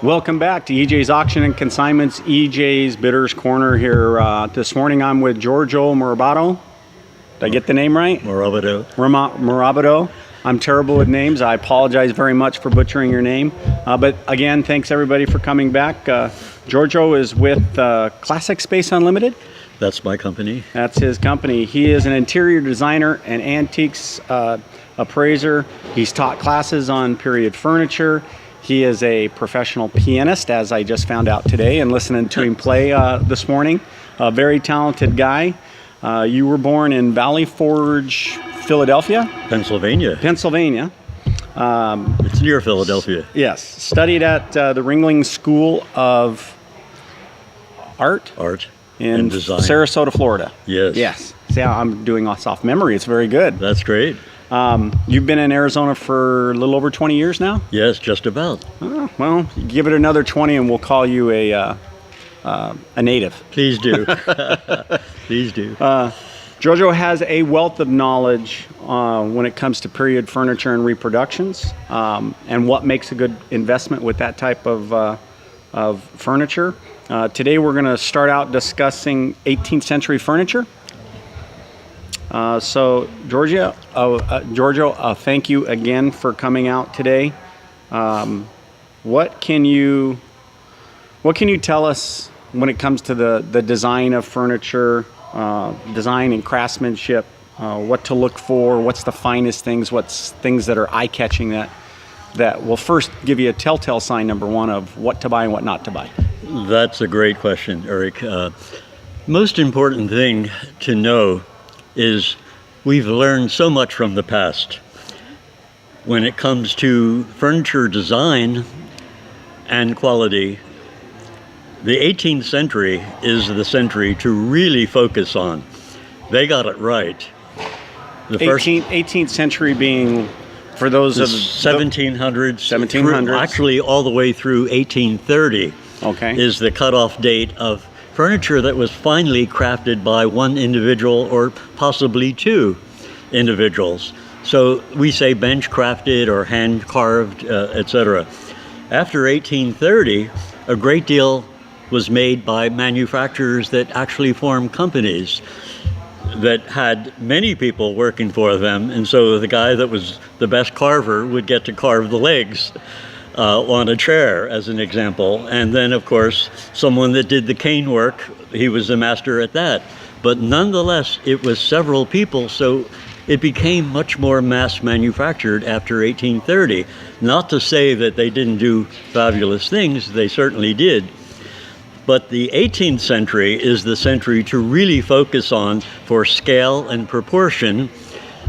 Welcome back to EJ's Auction and Consignments, EJ's Bidders Corner here. This morning I'm with Giorgio Morabito. Did I get the name right? Morabito. Morabito. I'm terrible with names. I apologize very much for butchering your name. But again, thanks everybody for coming back. Giorgio is with Classic Space Unlimited. That's my company. That's his company. He is an interior designer and antiques appraiser. He's taught classes on period furniture. He is a professional pianist, as I just found out today and listening to him play this morning. A very talented guy. You were born in Valley Forge, Philadelphia? Pennsylvania. Pennsylvania. It's near Philadelphia. Yes. Studied at the Ringling School of Art in in design. Sarasota, Florida. Yes. Yes. See, I'm doing off memory. It's very good. That's great. You've been in Arizona for a little over 20 years now? Yes, just about. Oh, well, give it another 20 and we'll call you a native. Please do. Please do. Giorgio has a wealth of knowledge when it comes to period furniture and reproductions, and what makes a good investment with that type of furniture. Today we're going to start out discussing 18th century furniture. So Giorgio, thank you again for coming out today. What can you tell us when it comes to the design of furniture, design and craftsmanship, what to look for, what's the finest things, what's things that are eye-catching that will first give you a telltale sign, number one, of what to buy and what not to buy? That's a great question, Erik. Most important thing to know is we've learned so much from the past. When it comes to furniture design and quality, the 18th century is the century to really focus on. They got it right. The 18th century being, for those of 1700s, actually all the way through 1830 is the cutoff date of furniture that was finally crafted by one individual or possibly two individuals. So we say bench crafted or hand carved, etc. After 1830, a great deal was made by manufacturers that actually formed companies that had many people working for them, and so the guy that was the best carver would get to carve the legs on a chair, as an example. And then, of course, someone that did the cane work, he was the master at that. But nonetheless, it was several people, so it became much more mass manufactured after 1830. Not to say that they didn't do fabulous things, they certainly did. But the 18th century is the century to really focus on for scale and proportion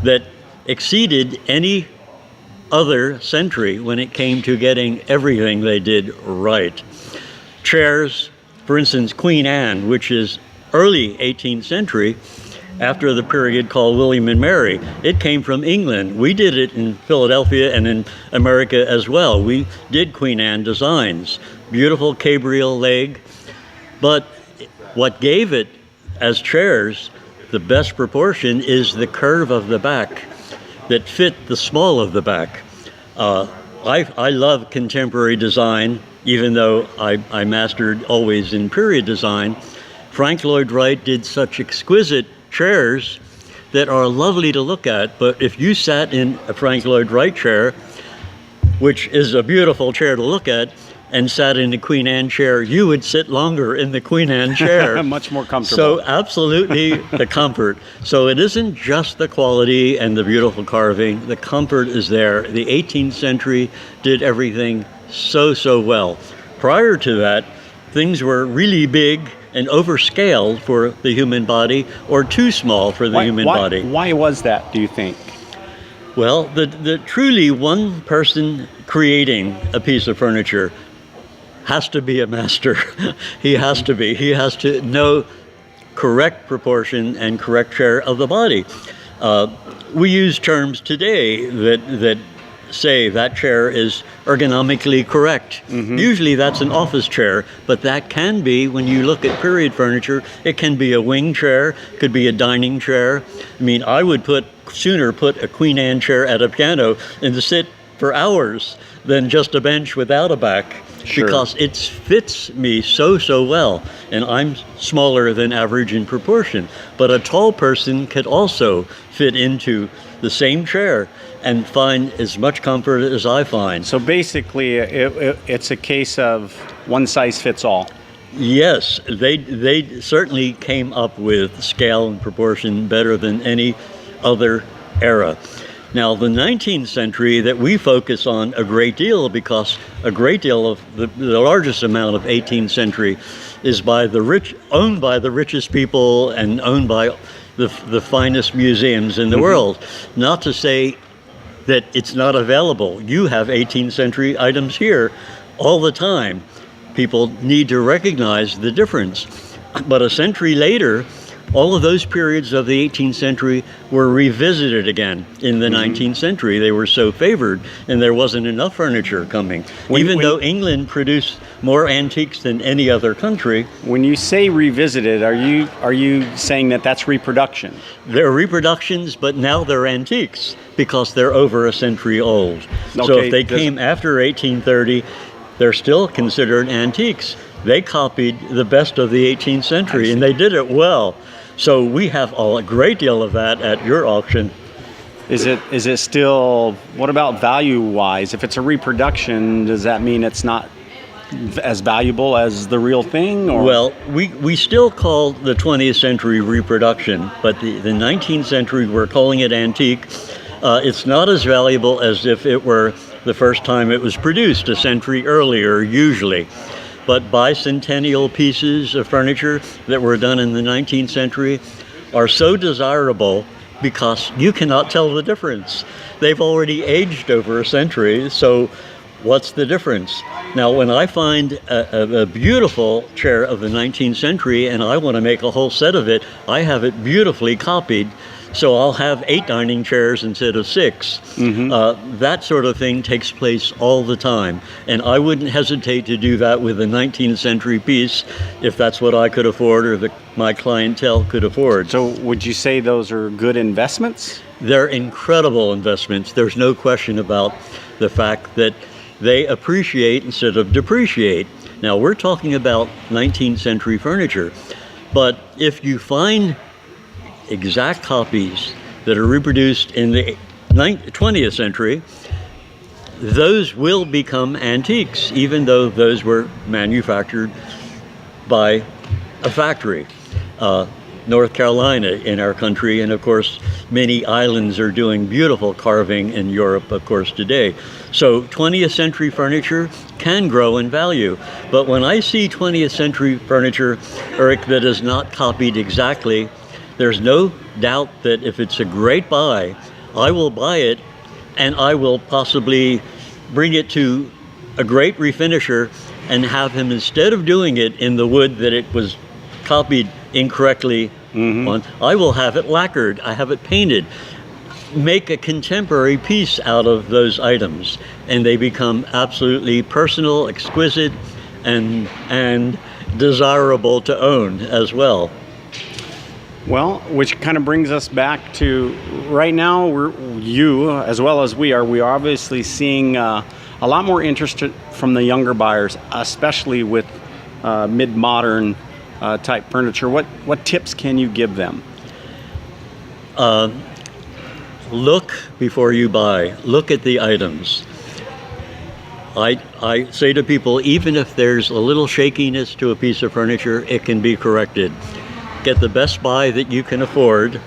that exceeded any other century when it came to getting everything they did right. Chairs, for instance, Queen Anne, which is early 18th century, after the period called William and Mary. It came from England. We did it in Philadelphia and in America as well. We did Queen Anne designs, beautiful cabriole leg. But what gave it as chairs the best proportion is the curve of the back that fit the small of the back. I love contemporary design, even though I mastered always in period design. Frank Lloyd Wright did such exquisite chairs that are lovely to look at, but if you sat in a Frank Lloyd Wright chair, which is a beautiful chair to look at, and sat in the Queen Anne chair, you would sit longer in the Queen Anne chair. Much more comfortable. So absolutely the comfort. So it isn't just the quality and the beautiful carving, the comfort is there. The 18th century did everything so well. Prior to that, things were really big and overscaled for the human body, or too small for the human body. Why was that, do you think? Well, the truly one person creating a piece of furniture has to be a master. He has to be. He has to know correct proportion and correct share of the body. We use terms today that say that chair is ergonomically correct. Usually that's an office chair, but that can be, when you look at period furniture, it can be a wing chair, could be a dining chair. I mean, I would sooner put a Queen Anne chair at a piano than to sit for hours than just a bench without a back. Sure. Because it fits me so well, and I'm smaller than average in proportion. But a tall person could also fit into the same chair and find as much comfort as I find. So basically, it's a case of one size fits all. Yes, they certainly came up with scale and proportion better than any other era. Now, the 19th century that we focus on a great deal, because a great deal of the largest amount of 18th century is by the rich, owned by the richest people and owned by the finest museums in the world. Not to say that it's not available. You have 18th century items here all the time. People need to recognize the difference. But a century later, all of those periods of the 18th century were revisited again in the 19th century. They were so favored, and there wasn't enough furniture coming. Even though England produced more antiques than any other country. When you say revisited, are you saying that that's reproduction? They're reproductions, but now they're antiques because they're over a century old. Okay, so if they came after 1830, they're still considered antiques. They copied the best of the 18th century, and they did it well. So we have a great deal of that at your auction. Is it still, what about value-wise? If it's a reproduction, does that mean it's not as valuable as the real thing? Or? Well, we still call the 20th century reproduction, but the 19th century, we're calling it antique. It's not as valuable as if it were the first time it was produced, a century earlier, usually. But bicentennial pieces of furniture that were done in the 19th century are so desirable because you cannot tell the difference. They've already aged over a century, so what's the difference? Now, when I find a beautiful chair of the 19th century and I want to make a whole set of it, I have it beautifully copied. So I'll have 8 dining chairs instead of 6. That sort of thing takes place all the time. And I wouldn't hesitate to do that with a 19th century piece if that's what I could afford or my clientele could afford. So would you say those are good investments? They're incredible investments. There's no question about the fact that they appreciate instead of depreciate. Now, we're talking about 19th century furniture. But if you find exact copies that are reproduced in the 20th century, those will become antiques, even though those were manufactured by a factory. North Carolina in our country, and of course many islands are doing beautiful carving in Europe, of course, today. So 20th century furniture can grow in value. But when I see 20th century furniture, Erik, that is not copied exactly, there's no doubt that if it's a great buy, I will buy it, and I will possibly bring it to a great refinisher and have him, instead of doing it in the wood that it was copied incorrectly on, I will have it lacquered, I have it painted, make a contemporary piece out of those items, and they become absolutely personal, exquisite, and desirable to own as well. Well, which kind of brings us back to right now, you, as well as we are obviously seeing a lot more interest from the younger buyers, especially with mid-modern type furniture. What tips can you give them? Look before you buy. Look at the items. I say to people, even if there's a little shakiness to a piece of furniture, it can be corrected. Get the best buy that you can afford.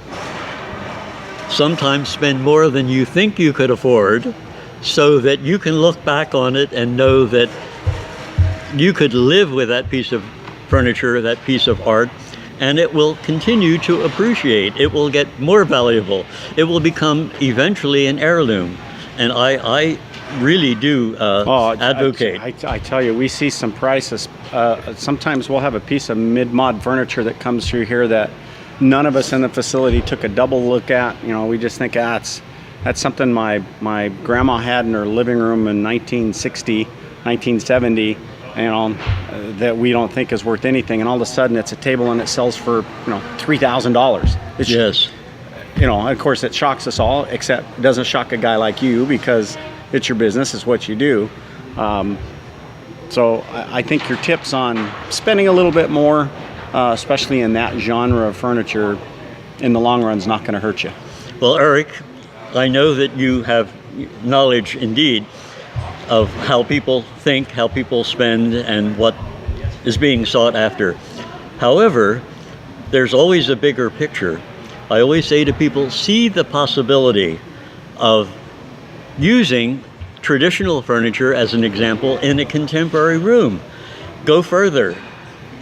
Sometimes spend more than you think you could afford, so that you can look back on it and know that you could live with that piece of furniture, that piece of art, and it will continue to appreciate. It will get more valuable. It will become eventually an heirloom. And I really do advocate. I tell you, we see some prices. Sometimes we'll have a piece of mid-mod furniture that comes through here that none of us in the facility took a double look at. You know, we just think that's something my grandma had in her living room in 1960, 1970. You know, that we don't think is worth anything, and all of a sudden it's a table and it sells for, $3,000. Yes. Of course it shocks us all, except it doesn't shock a guy like you, because it's your business, it's what you do. So I think your tips on spending a little bit more, especially in that genre of furniture, in the long run is not going to hurt you. Well, Erik, I know that you have knowledge indeed of how people think, how people spend, and what is being sought after. However, there's always a bigger picture. I always say to people, see the possibility of using traditional furniture as an example in a contemporary room. Go further.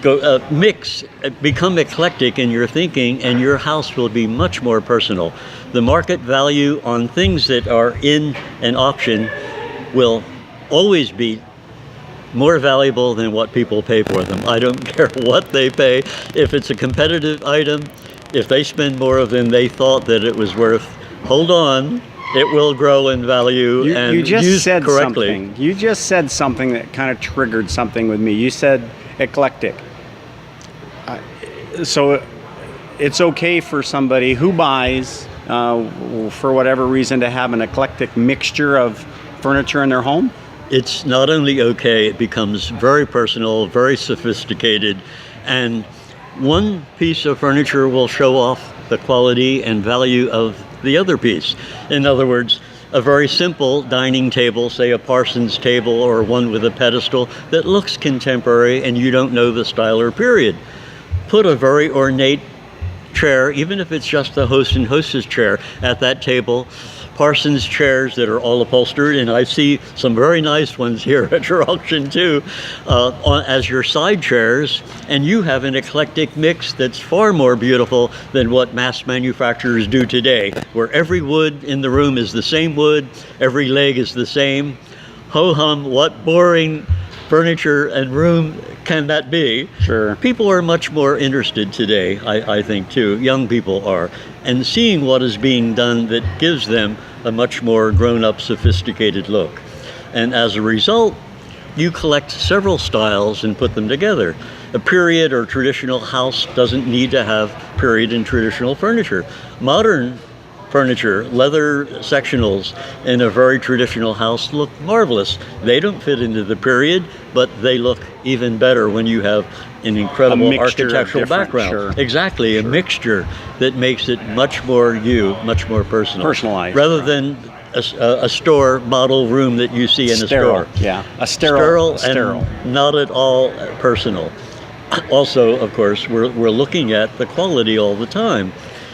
Go mix, become eclectic in your thinking, and your house will be much more personal. The market value on things that are in an auction will always be more valuable than what people pay for them. I don't care what they pay. If it's a competitive item, if they spend more than they thought that it was worth, hold on, it will grow in value and you just used said correctly. Something. You just said something that kind of triggered something with me. You said eclectic. So it's okay for somebody who buys, for whatever reason, to have an eclectic mixture of furniture in their home? It's not only okay, it becomes very personal, very sophisticated, and one piece of furniture will show off the quality and value of the other piece. In other words, a very simple dining table, say a Parsons table or one with a pedestal that looks contemporary and you don't know the style or period. Put a very ornate chair, even if it's just the host and hostess chair, at that table. Parsons chairs that are all upholstered, and I see some very nice ones here at your auction too, as your side chairs, and you have an eclectic mix that's far more beautiful than what mass manufacturers do today, where every wood in the room is the same wood, every leg is the same. Ho-hum, what boring furniture and room can that be? Sure. People are much more interested today, I think too, young people are, and seeing what is being done that gives them a much more grown-up, sophisticated look. And as a result, you collect several styles and put them together. A period or traditional house doesn't need to have period and traditional furniture. Modern furniture, leather sectionals in a very traditional house look marvelous. They don't fit into the period, but they look even better when you have an incredible architectural background. Sure. Exactly, a mixture that makes it much more much more personal. Personalized. Rather than a store model room that you see in a store. Yeah, a sterile. And not at all personal. Also, of course, we're looking at the quality all the time.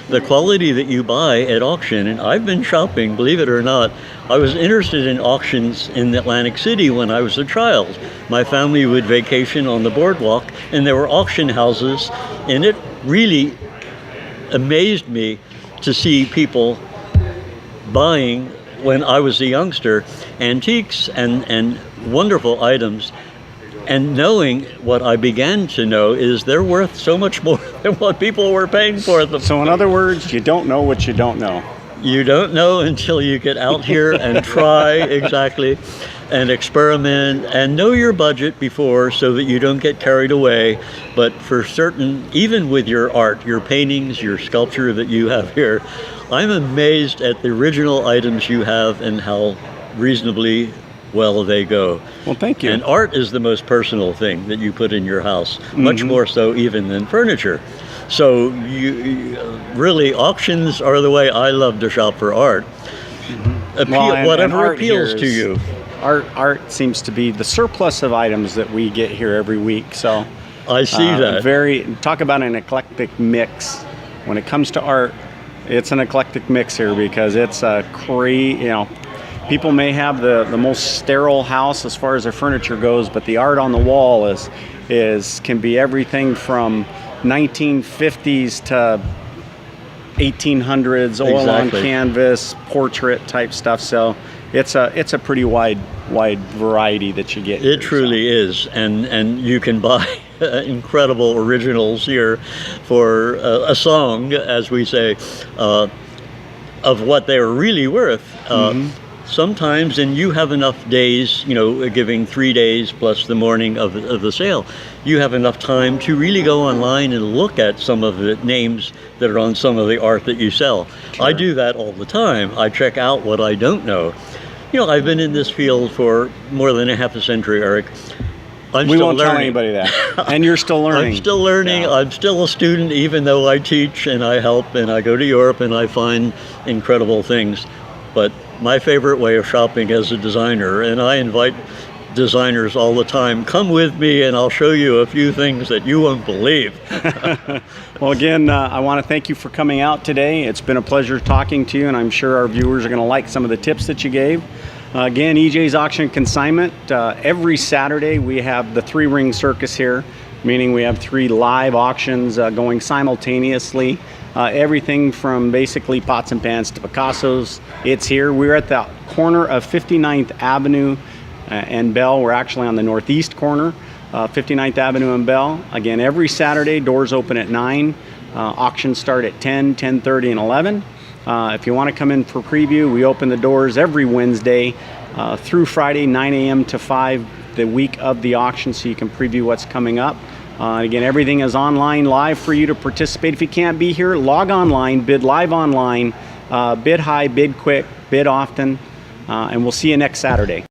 The quality that you buy at auction, and I've been shopping, believe it or not. I was interested in auctions in Atlantic City when I was a child. My family would vacation on the boardwalk, and there were auction houses, and it really amazed me to see people buying, when I was a youngster, antiques and wonderful items. And knowing what I began to know is they're worth so much more than what people were paying for them. So in other words, you don't know what you don't know. You don't know until you get out here and try, exactly, and experiment, and know your budget before so that you don't get carried away. But for certain, even with your art, your paintings, your sculpture that you have here, I'm amazed at the original items you have and how reasonably well they go. Well, thank you. And art is the most personal thing that you put in your house, much more so even than furniture. So you really, auctions are the way I love to shop for art. Whatever appeals to you. Art seems to be the surplus of items that we get here every week. So I see that. Talk about an eclectic mix. When it comes to art, it's an eclectic mix here because it's a people may have the most sterile house as far as their furniture goes, but the art on the wall can be everything from 1950s to 1800s, oil on canvas, portrait type stuff. So it's a pretty wide variety that you get. It truly is, and you can buy incredible originals here for a song, as we say, of what they're really worth. Sometimes, and you have enough days, giving 3 days plus the morning of the sale, you have enough time to really go online and look at some of the names that are on some of the art that you sell. Sure. I do that all the time. I check out what I don't know. You know, I've been in this field for more than a half a century, Eric. We won't tell anybody that. And you're still learning. I'm still learning. Yeah. I'm still a student, even though I teach and I help and I go to Europe and I find incredible things. But my favorite way of shopping as a designer, and I invite designers all the time, come with me and I'll show you a few things that you won't believe. Well, again, I want to thank you for coming out today. It's been a pleasure talking to you, and I'm sure our viewers are going to like some of the tips that you gave. Again, EJ's Auction Consignment, every Saturday we have the 3-ring circus here, meaning we have 3 live auctions going simultaneously. Everything from basically pots and pans to Picassos, it's here. We're at the corner of 59th Avenue and Bell. We're actually on the northeast corner, 59th Avenue and Bell. Again, every Saturday, doors open at 9. Auctions start at 10, 10:30, and 11. If you want to come in for preview, we open the doors every Wednesday through Friday, 9 a.m. to 5, the week of the auction, so you can preview what's coming up. Again, everything is online live for you to participate. If you can't be here, log online, bid live online, bid high, bid quick, bid often, and we'll see you next Saturday.